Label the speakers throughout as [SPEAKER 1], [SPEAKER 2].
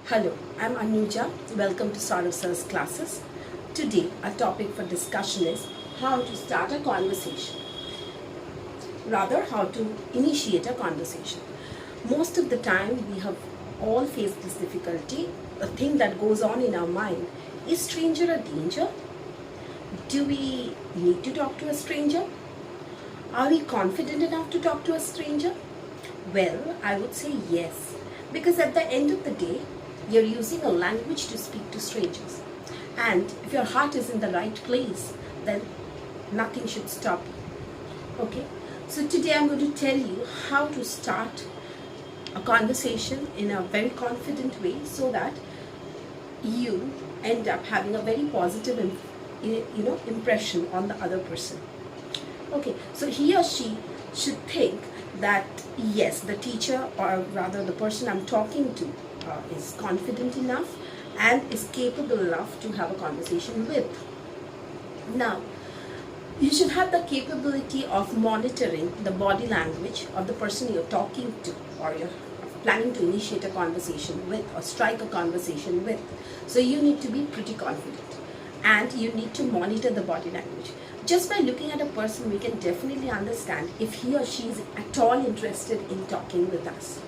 [SPEAKER 1] Hello, I'm Anuja. Welcome to Startup Sales classes. Today, our topic for discussion is how to start a conversation. Rather, how to initiate a conversation. Most of the time, we have all faced this difficulty. A thing that goes on in our mind is stranger a danger? Do we need to talk to a stranger? Are we confident enough to talk to a stranger? Well, I would say yes, because at the end of the day, you're using a language to speak to strangers. And if your heart is in the right place, then nothing should stop you. Okay? So today I'm going to tell you how to start a conversation in a very confident way so that you end up having a very positive impression on the other person. Okay, so he or she should think that yes, the teacher or rather the person I'm talking to is confident enough and is capable enough to have a conversation with. Now, you should have the capability of monitoring the body language of the person you're talking to or you're planning to initiate a conversation with or strike a conversation with. So you need to be pretty confident and you need to monitor the body language. Just by looking at a person, we can definitely understand if he or she is at all interested in talking with us.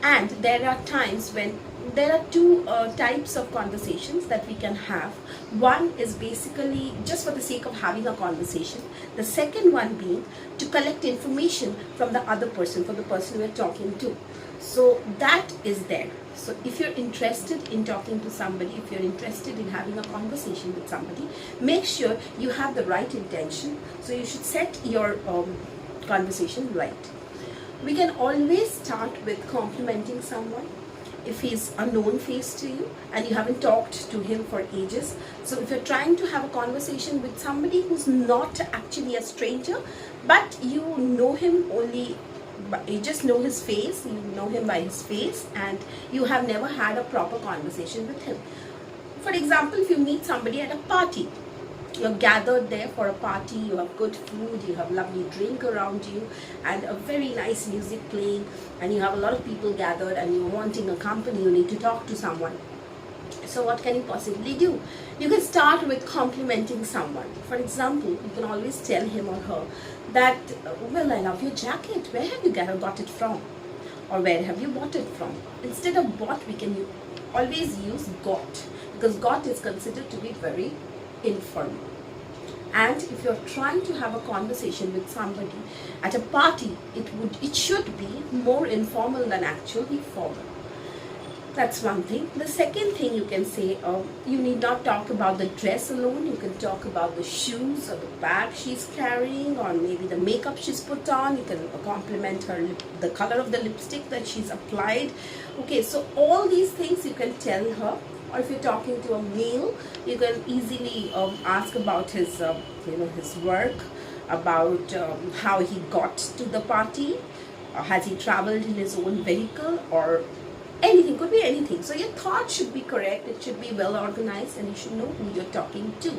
[SPEAKER 1] And there are times when there are two types of conversations that we can have. One is basically just for the sake of having a conversation. The second one being to collect information from the other person, for the person we're talking to. So that is there. So if you're interested in talking to somebody, if you're interested in having a conversation with somebody, make sure you have the right intention. So you should set your conversation right. We can always start with complimenting someone if he's a known face to you and you haven't talked to him for ages. So if you're trying to have a conversation with somebody who's not actually a stranger, but you know him only, you just know his face, you know him by his face, and you have never had a proper conversation with him. For example, if you meet somebody at a party, you're gathered there for a party, you have good food, you have lovely drink around you and a very nice music playing, and you have a lot of people gathered and you're wanting a company, you need to talk to someone. So what can you possibly do? You can start with complimenting someone. For example, you can always tell him or her that, well, I love your jacket. Where have you got it from? Or where have you bought it from? Instead of bought, we can always use got, because got is considered to be very informal. And if you're trying to have a conversation with somebody at a party, it should be more informal than actually formal. That's one thing. The second thing you can say, you need not talk about the dress alone. You can talk about the shoes or the bag she's carrying, or maybe the makeup she's put on. You can compliment her, the color of the lipstick that she's applied. Okay, so all these things you can tell her. Or if you're talking to a male, you can easily ask about his, his work, about how he got to the party, or has he traveled in his own vehicle, or anything, could be anything. So your thoughts should be correct, it should be well organized, and you should know who you're talking to.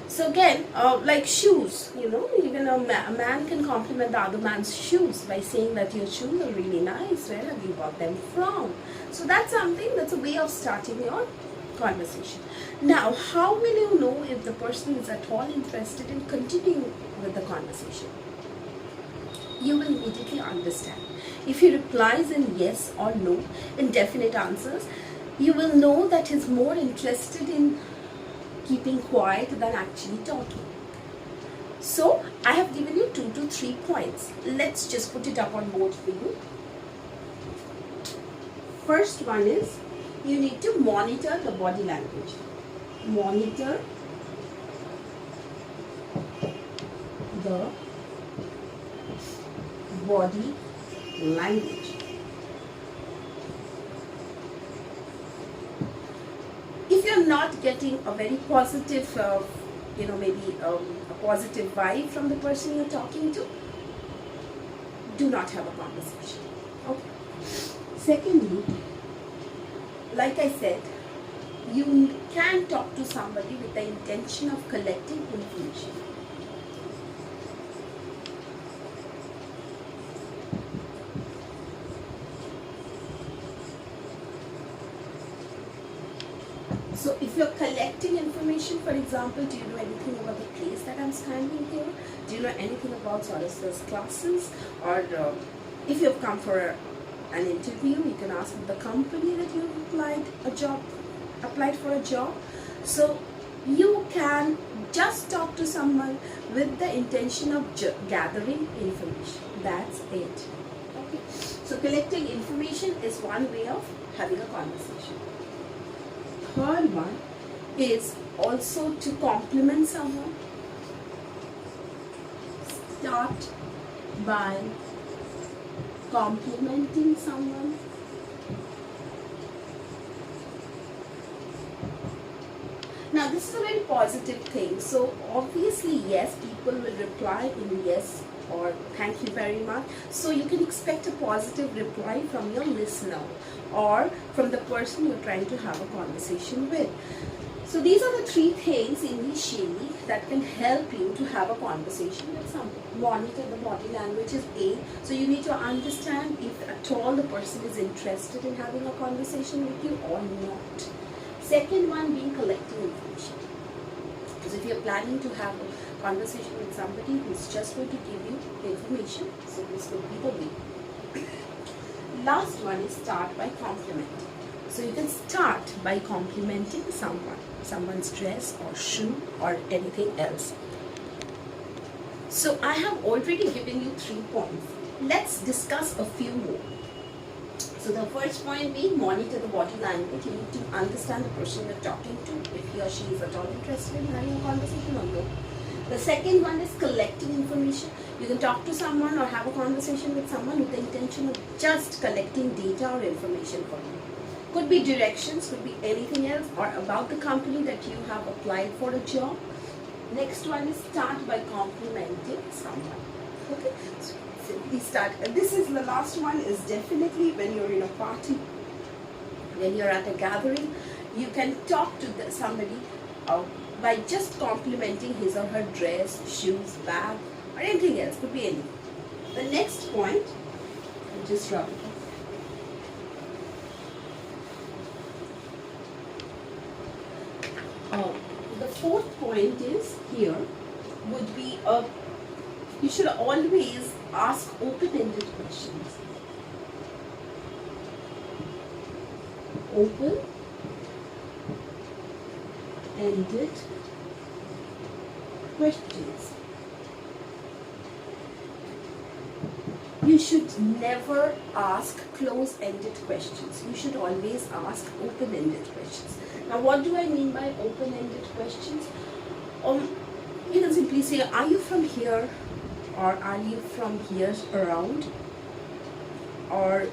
[SPEAKER 1] So again, like shoes, even a man can compliment the other man's shoes by saying that your shoes are really nice, where have you got them from? So that's something, that's a way of starting your conversation. Now, how will you know if the person is at all interested in continuing with the conversation? You will immediately understand. If he replies in yes or no, in definite answers, you will know that he's more interested in keeping quiet than actually talking. So I have given you 2 to 3 points. Let's just put it up on board for you. First one is, you need to monitor the body language. Monitor the body language. If you're not getting a very positive, maybe a positive vibe from the person you're talking to, do not have a conversation. Okay. Secondly, like I said, you can talk to somebody with the intention of collecting information. So if you're collecting information, for example, do you know anything about the place that I'm standing here? Do you know anything about Solace's classes? Or if you've come for an interview, you can ask the company that you've applied for a job. So you can just talk to someone with the intention of gathering information. That's it. Okay. So collecting information is one way of having a conversation. Third one is also to compliment someone. Start by complimenting someone. Now this is a very positive thing. So obviously yes, people will reply in yes or thank you very much. So you can expect a positive reply from your listener or from the person you're trying to have a conversation with. So these are the three things initially that can help you to have a conversation with someone. Monitor the body language is A. So you need to understand if at all the person is interested in having a conversation with you or not. Second one being collecting information. Because if you're planning to have a conversation with somebody who's just going to give you information, so this would be the way. Last one is start by complimenting. So you can start by complimenting someone's dress or shoe or anything else. So I have already given you 3 points. Let's discuss a few more. So the first point being monitor the body language. You need to understand the person you're talking to, if he or she is at all interested in having a conversation or no. The second one is collecting information. You can talk to someone or have a conversation with someone with the intention of just collecting data or information from you. Could be directions, could be anything else, or about the company that you have applied for a job. Next one is start by complimenting someone. Okay, so simply start. This is the last one, is definitely when you're in a party, when you're at a gathering, you can talk to somebody by just complimenting his or her dress, shoes, bag, or anything else. Could be anything. The next point, I'll just rub it off. The fourth point is here would be you should always ask open-ended questions. Open-ended questions. You should never ask close-ended questions. You should always ask open-ended questions. Now, what do I mean by open-ended questions? You can simply say, are you from here? Or are you from here around? Or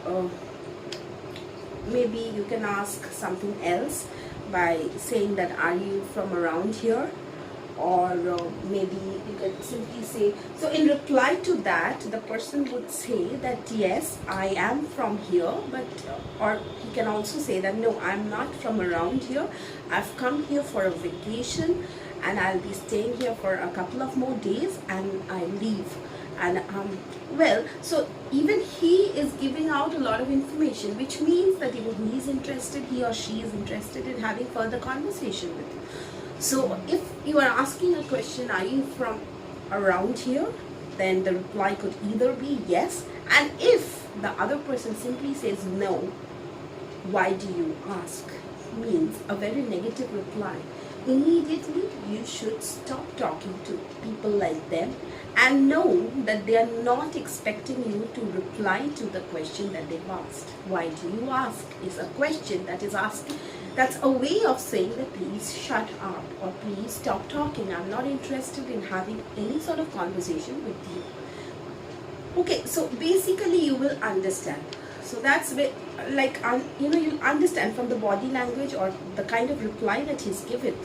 [SPEAKER 1] maybe you can ask something else by saying that, are you from around here? Or maybe you can simply say, so in reply to that, the person would say that yes, I am from here, but or he can also say that no, I'm not from around here. I've come here for a vacation and I'll be staying here for a couple of more days and I leave. And well, so even he is giving out a lot of information, which means that he or she is interested in having further conversation with you. So if you are asking a question, are you from around here, then the reply could either be yes, and if the other person simply says no, why do you ask, means a very negative reply. Immediately you should stop talking to people like them and know that they are not expecting you to reply to the question that they've asked. Why do you ask is a question that is asking. That's a way of saying that please shut up or please stop talking. I'm not interested in having any sort of conversation with you. Okay, so basically you will understand. So that's like, you'll understand from the body language or the kind of reply that he's given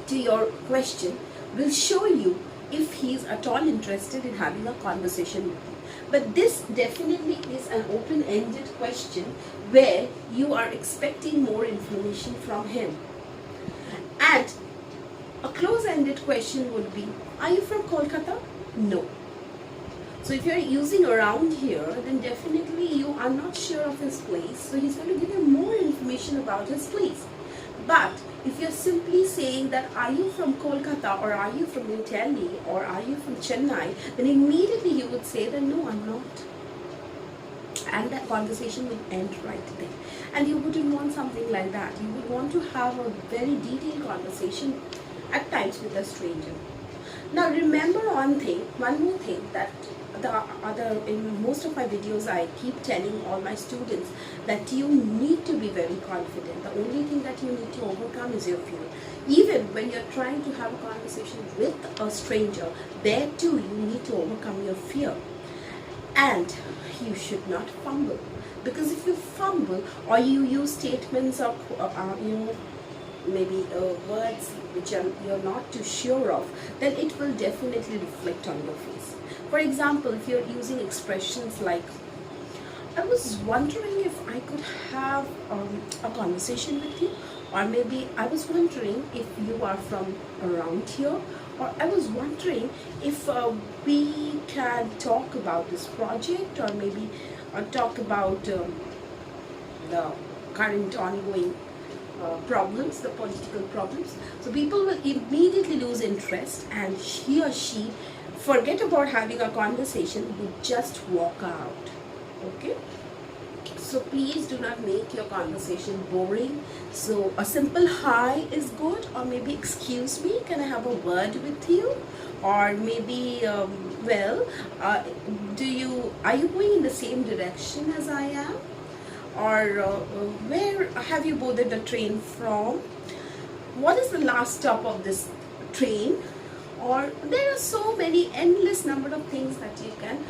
[SPEAKER 1] to your question will show you if he's at all interested in having a conversation with you. But this definitely is an open-ended question where you are expecting more information from him. And a close-ended question would be, are you from Kolkata? No. So if you're using around here, then definitely you are not sure of his place. So he's going to give you more information about his place. But if you're simply saying that are you from Kolkata, or are you from New Delhi, or are you from Chennai, then immediately you would say that no, I'm not. And that conversation will end right there. And you wouldn't want something like that. You would want to have a very detailed conversation at times with a stranger. Now remember one more thing, that in most of my videos I keep telling all my students that you need to be very confident. The only thing that you need to overcome is your fear. Even when you're trying to have a conversation with a stranger, there too you need to overcome your fear. And you should not fumble, because if you fumble or you use statements or maybe words which you're not too sure of, then it will definitely reflect on your face. For example, if you're using expressions like, I was wondering if I could have a conversation with you, or maybe I was wondering if you are from around here, or I was wondering if we can talk about this project, or maybe talk about the current ongoing problems, the political problems. So people will immediately lose interest, and he or she forget about having a conversation, would just walk out. Okay? So please do not make your conversation boring. So a simple hi is good, or maybe excuse me, can I have a word with you? Or maybe are you going in the same direction as I am? Or where have you boarded the train from? What is the last stop of this train? Or there are so many endless number of things that you can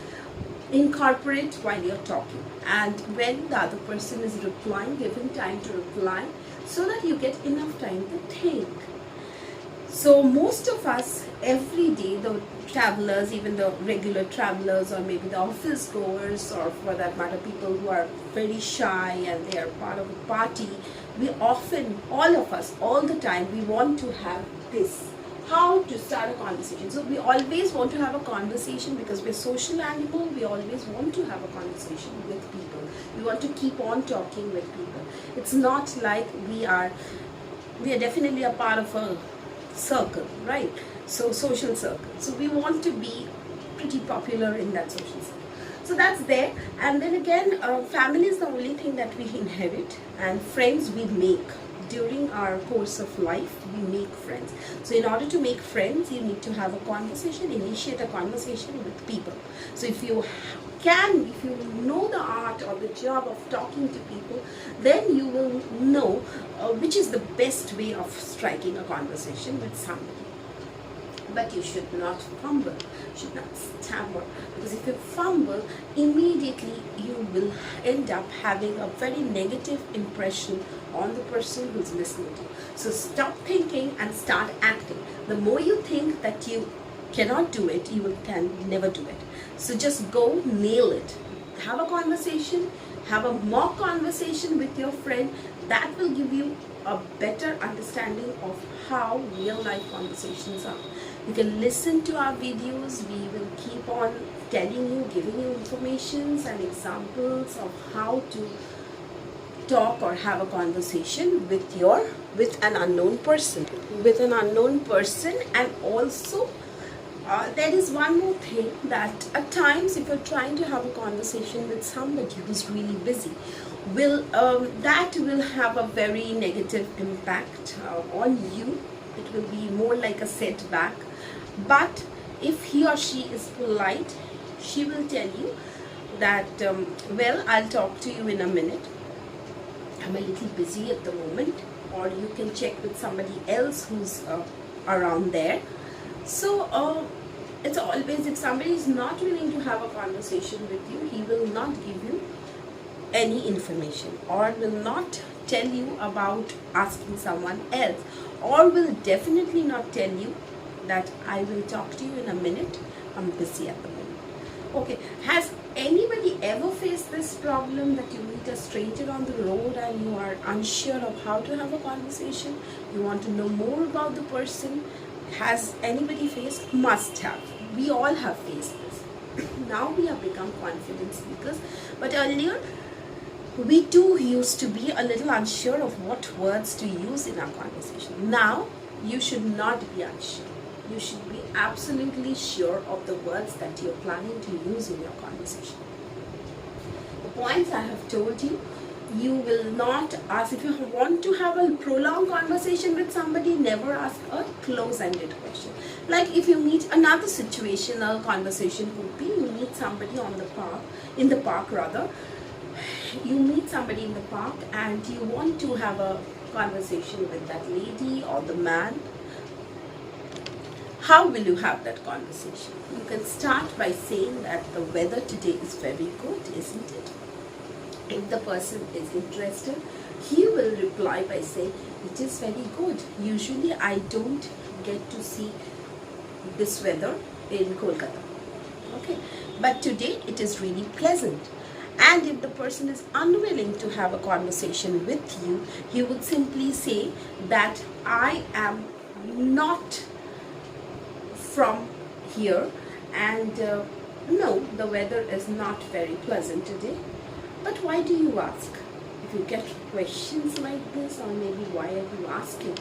[SPEAKER 1] incorporate while you're talking. And when the other person is replying, give him time to reply, so that you get enough time to think. So most of us every day, the travelers, even the regular travelers, or maybe the office goers, or for that matter people who are very shy and they are part of a party, we often, all of us, all the time, we want to have this, how to start a conversation. So we always want to have a conversation because we're social animal. We always want to have a conversation with people. We want to keep on talking with people. It's not like we are definitely a part of a circle, right? So social circle. So we want to be pretty popular in that social circle. So that's there. And then again, family is the only thing that we inherit, and friends we make. During our course of life, we make friends. So in order to make friends, you need to have a conversation, initiate a conversation with people. So if you know the art or the job of talking to people, then you will know which is the best way of striking a conversation with somebody. But you should not fumble, should not stammer, because if you fumble, immediately you will end up having a very negative impression on the person who's listening to you. So stop thinking and start acting. The more you think that you cannot do it, you can never do it. So just go nail it. Have a conversation, have a mock conversation with your friend. That will give you a better understanding of how real life conversations are. You can listen to our videos. We will keep on telling you, giving you informations and examples of how to talk or have a conversation with an unknown person. And also there is one more thing, that at times if you're trying to have a conversation with somebody who's really busy, that will have a very negative impact on you. It will be more like a setback. But if he or she is polite, she will tell you that I'll talk to you in a minute, I'm a little busy at the moment, or you can check with somebody else who's around there. So it's always, if somebody is not willing to have a conversation with you, he will not give you any information, or will not tell you about asking someone else, or will definitely not tell you that I will talk to you in a minute, I'm busy at the moment. Okay, has anybody ever faced this problem, that you meet a stranger on the road and you are unsure of how to have a conversation? You want to know more about the person? Has anybody faced? Must have. We all have faced this. Now we have become confident speakers, but earlier we too used to be a little unsure of what words to use in our conversation. Now, you should not be unsure. You should be absolutely sure of the words that you're planning to use in your conversation. The points I have told you, you will not ask. If you want to have a prolonged conversation with somebody, never ask a close-ended question. Like if you meet another situational conversation could be, you meet somebody in the park rather. You meet somebody in the park and you want to have a conversation with that lady or the man. How will you have that conversation? You can start by saying that the weather today is very good, isn't it? If the person is interested, he will reply by saying, it is very good. Usually I don't get to see this weather in Kolkata. Okay, but today it is really pleasant. And if the person is unwilling to have a conversation with you, he would simply say that I am not from here and no, the weather is not very pleasant today. But why do you ask? If you get questions like this, or maybe why are you asking,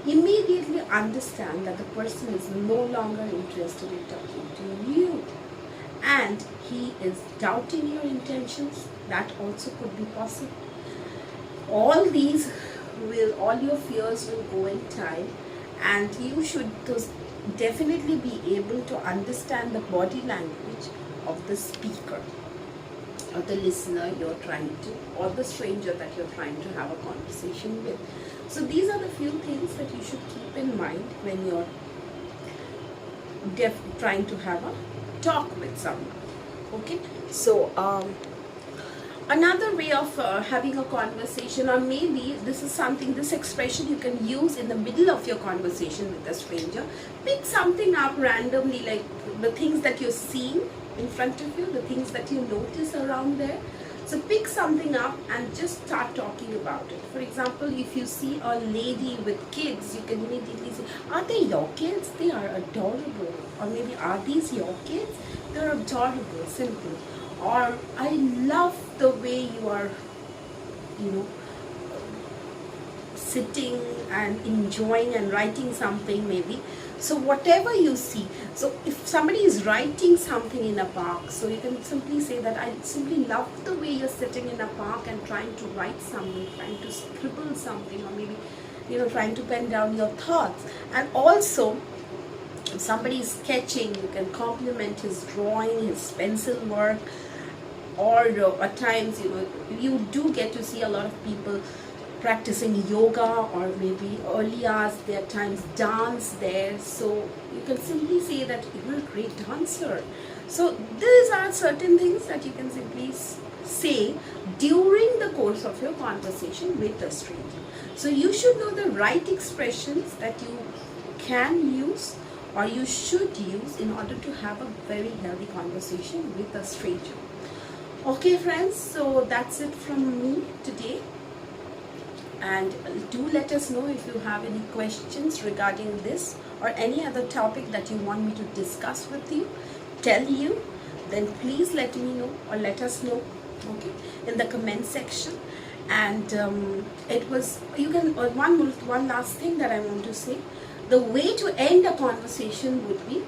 [SPEAKER 1] immediately understand that the person is no longer interested in talking to you and he is doubting your intentions. That also could be possible. All your fears will go in time, and you should definitely be able to understand the body language of the speaker or the listener you're trying to, or the stranger that you're trying to have a conversation with. So these are the few things that you should keep in mind when you're trying to have a talk with someone. Okay, so another way of having a conversation, or maybe this expression you can use in the middle of your conversation with a stranger. Pick something up randomly, like the things that you're seeing in front of you, the things that you notice around there. So pick something up and just start talking about it. For example, if you see a lady with kids, you can immediately say, are they your kids? They are adorable. Or maybe, are these your kids? They're adorable, simple. Or, I love the way you are, sitting and enjoying and writing something maybe. So whatever you see, so if somebody is writing something in a park, so you can simply say that I simply love the way you're sitting in a park and trying to write something, trying to scribble something, or maybe trying to pen down your thoughts. And also, if somebody is sketching, you can compliment his drawing, his pencil work. Or at times, you do get to see a lot of people practicing yoga, or maybe early hours, there are times dance there. So you can simply say that you're a great dancer. So these are certain things that you can simply say during the course of your conversation with a stranger. So you should know the right expressions that you can use or you should use in order to have a very healthy conversation with a stranger. Okay friends, so that's it from me today. And do let us know if you have any questions regarding this or any other topic that you want me to discuss with you, tell you, then please let me know or let us know, okay, in the comment section. And one last thing that I want to say. The way to end a conversation would be,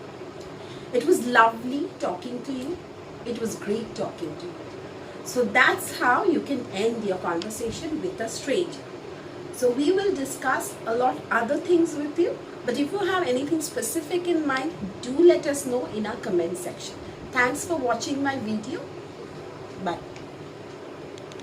[SPEAKER 1] it was lovely talking to you. It was great talking to you. So that's how you can end your conversation with a stranger. So we will discuss a lot other things with you. But if you have anything specific in mind, do let us know in our comment section. Thanks for watching my video. Bye.